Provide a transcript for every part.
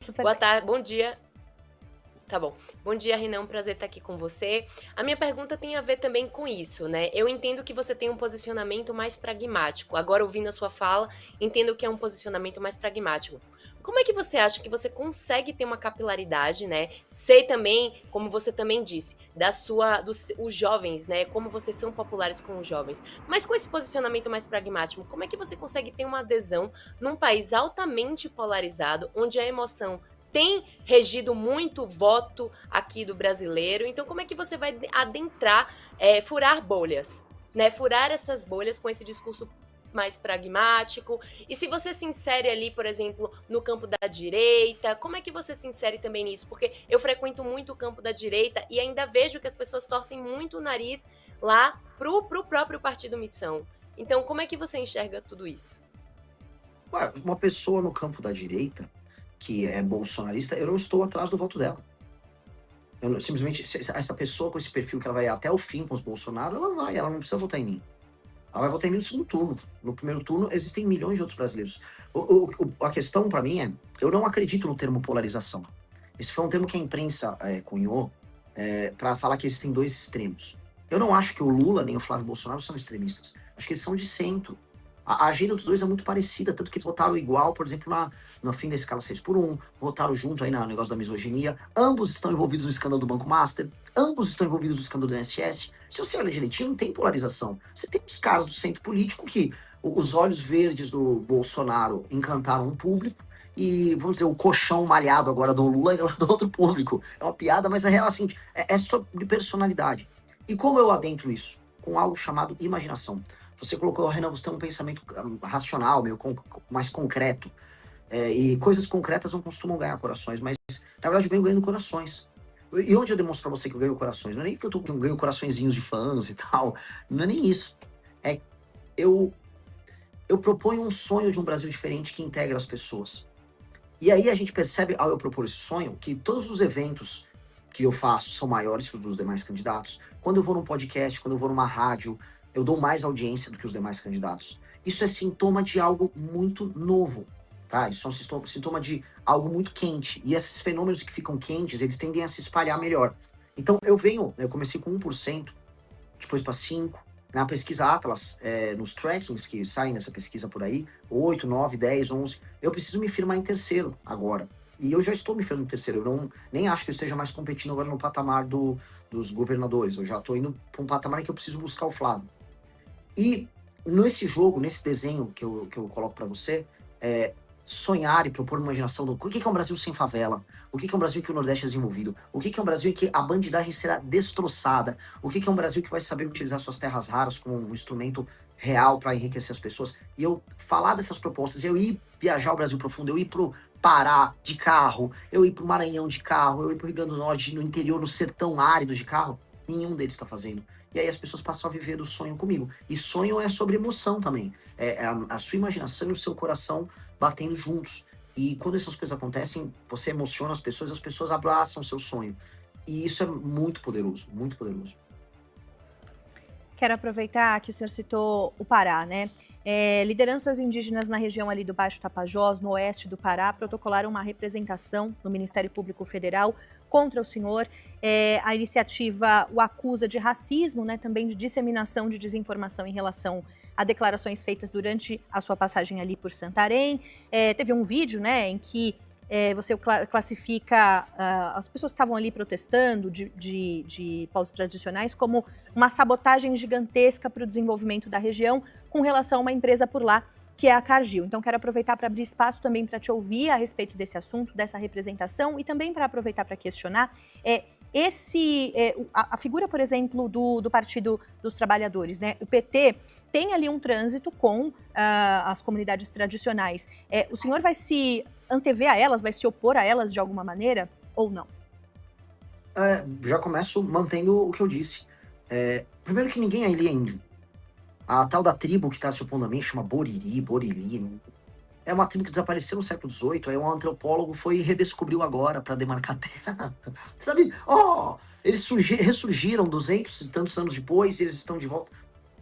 Super Boa bem. tarde, bom dia. Tá bom. Bom dia, Renan, um prazer estar aqui com você. A minha pergunta tem a ver também com isso, né? Eu entendo que você tem um posicionamento mais pragmático. Agora, ouvindo a sua fala, entendo que é um posicionamento mais pragmático. Como é que você acha que você consegue ter uma capilaridade, né? Sei também, como você também disse, os jovens, né? Como vocês são populares com os jovens. Mas com esse posicionamento mais pragmático, como é que você consegue ter uma adesão num país altamente polarizado, onde a emoção tem regido muito o voto aqui do brasileiro. Então, como é que você vai adentrar, furar bolhas, né? Furar essas bolhas com esse discurso mais pragmático. E se você se insere ali, por exemplo, no campo da direita, como é que você se insere também nisso? Porque eu frequento muito o campo da direita e ainda vejo que as pessoas torcem muito o nariz lá pro próprio Partido Missão. Então, como é que você enxerga tudo isso? Ué, uma pessoa no campo da direita, que é bolsonarista, eu não estou atrás do voto dela. Simplesmente, essa pessoa com esse perfil que ela vai até o fim com os Bolsonaro, ela não precisa votar em mim. Ela vai votar em mim no segundo turno. No primeiro turno, existem milhões de outros brasileiros. A questão para mim é, eu não acredito no termo polarização. Esse foi um termo que a imprensa cunhou para falar que existem dois extremos. Eu não acho que o Lula nem o Flávio Bolsonaro são extremistas. Acho que eles são de centro. A agenda dos dois é muito parecida, tanto que eles votaram igual, por exemplo, no fim da escala 6x1, votaram junto aí no negócio da misoginia. Ambos estão envolvidos no escândalo do Banco Master, ambos estão envolvidos no escândalo do INSS. Se você olha direitinho, não tem polarização. Você tem os caras do centro político que os olhos verdes do Bolsonaro encantaram um público, e, vamos dizer, o colchão malhado agora do Lula é do outro público. É uma piada, mas a real é assim, é sobre personalidade. E como eu adentro isso? Com algo chamado imaginação. Você colocou, Renan, você tem um pensamento racional, mais concreto. E coisas concretas não costumam ganhar corações, mas na verdade eu venho ganhando corações. E onde eu demonstro pra você que eu ganho corações? Não é nem que eu ganho coraçõezinhos de fãs e tal. Não é nem isso. É eu, eu proponho um sonho de um Brasil diferente que integra as pessoas. E aí a gente percebe, ao eu propor esse sonho, que todos os eventos que eu faço são maiores que os dos demais candidatos. Quando eu vou num podcast, quando eu vou numa rádio, eu dou mais audiência do que os demais candidatos. Isso é sintoma de algo muito novo, tá? Isso é um sintoma de algo muito quente. E esses fenômenos que ficam quentes, eles tendem a se espalhar melhor. Então eu comecei com 1%, depois para 5%. Na pesquisa Atlas, nos trackings que saem dessa pesquisa por aí, 8, 9, 10, 11, eu preciso me firmar em terceiro agora. E eu já estou me firmando em terceiro. Eu nem acho que eu esteja mais competindo agora no patamar dos governadores. Eu já estou indo para um patamar em que eu preciso buscar o Flávio. E nesse jogo, nesse desenho que eu coloco para você, sonhar e propor uma imaginação do o que é um Brasil sem favela, o que é um Brasil em que o Nordeste é desenvolvido, o que é um Brasil em que a bandidagem será destroçada, o que é um Brasil que vai saber utilizar suas terras raras como um instrumento real para enriquecer as pessoas. E eu falar dessas propostas, eu ir viajar ao Brasil profundo, eu ir pro Pará de carro, eu ir pro Maranhão de carro, eu ir pro Rio Grande do Norte, no interior, no sertão árido de carro, nenhum deles está fazendo. E aí as pessoas passam a viver do sonho comigo. E sonho é sobre emoção também. É a sua imaginação e o seu coração batendo juntos. E quando essas coisas acontecem, você emociona as pessoas abraçam o seu sonho. E isso é muito poderoso, muito poderoso. Quero aproveitar que o senhor citou o Pará, né? Lideranças indígenas na região ali do Baixo Tapajós, no oeste do Pará, protocolaram uma representação no Ministério Público Federal contra o senhor. A iniciativa o acusa de racismo, né, também de disseminação de desinformação em relação a declarações feitas durante a sua passagem ali por Santarém. Teve um vídeo, né, em que você classifica as pessoas que estavam ali protestando de povos tradicionais como uma sabotagem gigantesca para o desenvolvimento da região com relação a uma empresa por lá, que é a Cargill. Então, quero aproveitar para abrir espaço também para te ouvir a respeito desse assunto, dessa representação, e também para aproveitar para questionar a figura, por exemplo, do Partido dos Trabalhadores, né? O PT tem ali um trânsito com as comunidades tradicionais. O senhor vai se antever a elas, vai se opor a elas de alguma maneira ou não? Já começo mantendo o que eu disse. Primeiro que ninguém ali é índio. A tal da tribo que está se opondo a mim chama Boriri, Borili. É uma tribo que desapareceu no século XVIII, aí um antropólogo foi e redescobriu agora para demarcar a terra. Sabe? Eles ressurgiram 200 e tantos anos depois e eles estão de volta.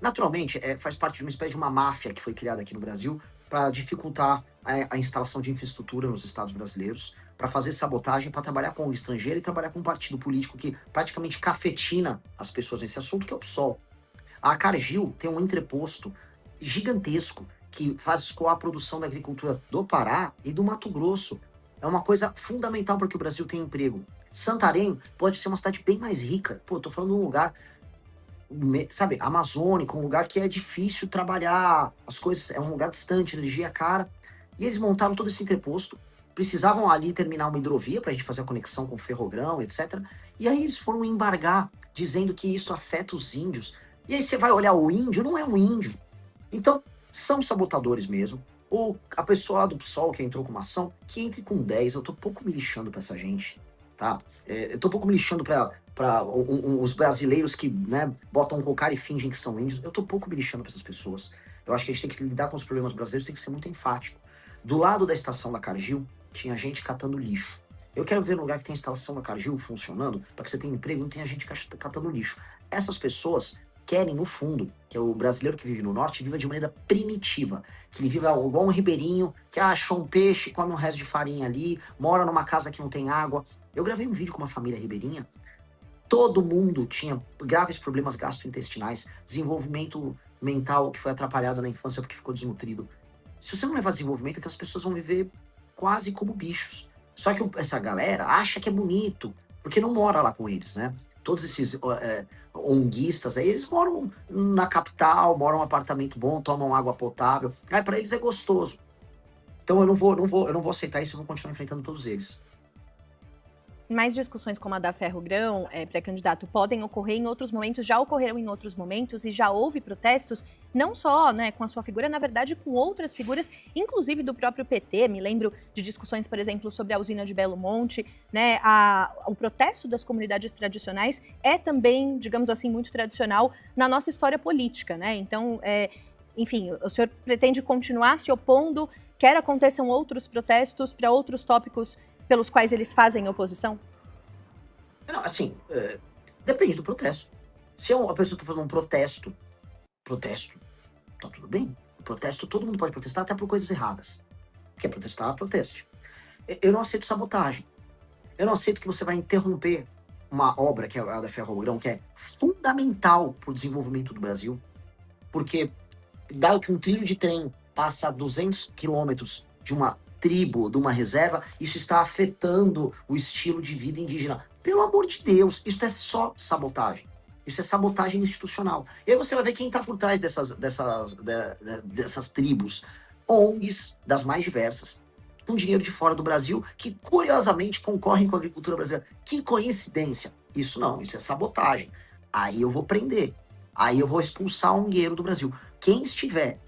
Naturalmente, faz parte de uma espécie de uma máfia que foi criada aqui no Brasil para dificultar a instalação de infraestrutura nos estados brasileiros, para fazer sabotagem, para trabalhar com o estrangeiro e trabalhar com um partido político que praticamente cafetina as pessoas nesse assunto, que é o PSOL. A Cargill tem um entreposto gigantesco que faz escoar a produção da agricultura do Pará e do Mato Grosso. É uma coisa fundamental para que o Brasil tenha emprego. Santarém pode ser uma cidade bem mais rica. Pô, eu tô falando de um lugar, sabe, amazônico, um lugar que é difícil trabalhar, as coisas, é um lugar distante, energia é cara. E eles montaram todo esse entreposto, precisavam ali terminar uma hidrovia pra gente fazer a conexão com o Ferrogrão, etc. E aí eles foram embargar, dizendo que isso afeta os índios. E aí você vai olhar o índio, não é um índio. Então, são sabotadores mesmo. Ou a pessoa lá do PSOL que entrou com uma ação, que entre com 10, eu tô pouco me lixando pra essa gente, tá? Eu tô pouco me lixando pra os brasileiros que, né, botam um cocar e fingem que são índios. Eu tô pouco me lixando pra essas pessoas. Eu acho que a gente tem que lidar com os problemas brasileiros, tem que ser muito enfático. Do lado da estação da Cargill, tinha gente catando lixo. Eu quero ver um lugar que tem a instalação da Cargill funcionando, para que você tenha emprego e não tenha gente catando lixo. Essas pessoas querem, no fundo, que é o brasileiro que vive no norte, viva de maneira primitiva. Que ele viva igual um ribeirinho, que achou um peixe, come um resto de farinha ali, mora numa casa que não tem água. Eu gravei um vídeo com uma família ribeirinha. Todo mundo tinha graves problemas gastrointestinais, desenvolvimento mental que foi atrapalhado na infância porque ficou desnutrido. Se você não levar desenvolvimento, aquelas pessoas vão viver quase como bichos. Só que essa galera acha que é bonito, porque não mora lá com eles, né? Todos esses onguistas aí, eles moram na capital, moram num apartamento bom, tomam água potável. Aí pra eles é gostoso. Então eu não vou aceitar isso, eu vou continuar enfrentando todos eles. Mais discussões como a da Ferrogrão, pré-candidato, podem ocorrer em outros momentos, já ocorreram em outros momentos e já houve protestos, não só, né, com a sua figura, na verdade com outras figuras, inclusive do próprio PT. Me lembro de discussões, por exemplo, sobre a usina de Belo Monte, né, o protesto das comunidades tradicionais é também, digamos assim, muito tradicional na nossa história política, né? Então, enfim, o senhor pretende continuar se opondo, quer aconteçam outros protestos para outros tópicos pelos quais eles fazem oposição? Não, assim, depende do protesto. Se a pessoa está fazendo um protesto, tá tudo bem. O protesto, todo mundo pode protestar, até por coisas erradas. Quer protestar, proteste. Eu não aceito sabotagem. Eu não aceito que você vai interromper uma obra, que é a da Ferrogrão, que é fundamental para o desenvolvimento do Brasil, porque, dado que um trilho de trem passa a 200 quilômetros de uma tribo, de uma reserva, isso está afetando o estilo de vida indígena. Pelo amor de Deus, isso é só sabotagem. Isso é sabotagem institucional. E aí você vai ver quem está por trás dessas tribos. ONGs das mais diversas, com dinheiro de fora do Brasil, que curiosamente concorrem com a agricultura brasileira. Que coincidência. Isso não, isso é sabotagem. Aí eu vou prender. Aí eu vou expulsar o ongueiro do Brasil. Quem estiver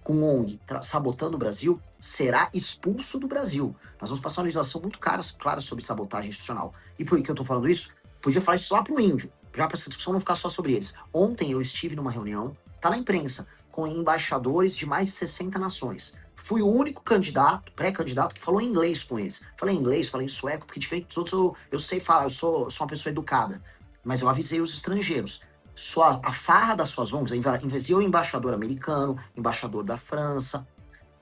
com ONG sabotando o Brasil, será expulso do Brasil. Nós vamos passar uma legislação muito clara sobre sabotagem institucional. E por que eu tô falando isso? Podia falar isso lá pro índio, já para essa discussão não ficar só sobre eles. Ontem eu estive numa reunião, tá na imprensa, com embaixadores de mais de 60 nações. Fui o único candidato, pré-candidato, que falou inglês com eles. Falei inglês, falei em sueco, porque diferente dos outros eu sei falar, eu sou uma pessoa educada. Mas eu avisei os estrangeiros. A farra das suas ONGs, em vez de eu embaixador americano, embaixador da França,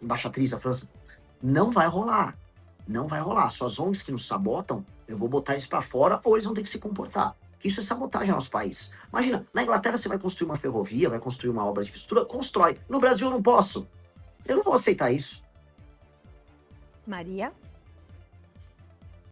embaixatriz da França, não vai rolar. Não vai rolar. Suas ONGs que nos sabotam, eu vou botar eles pra fora ou eles vão ter que se comportar. Que isso é sabotagem ao nosso país. Imagina, na Inglaterra você vai construir uma ferrovia, vai construir uma obra de infraestrutura, constrói. No Brasil eu não posso. Eu não vou aceitar isso. Maria?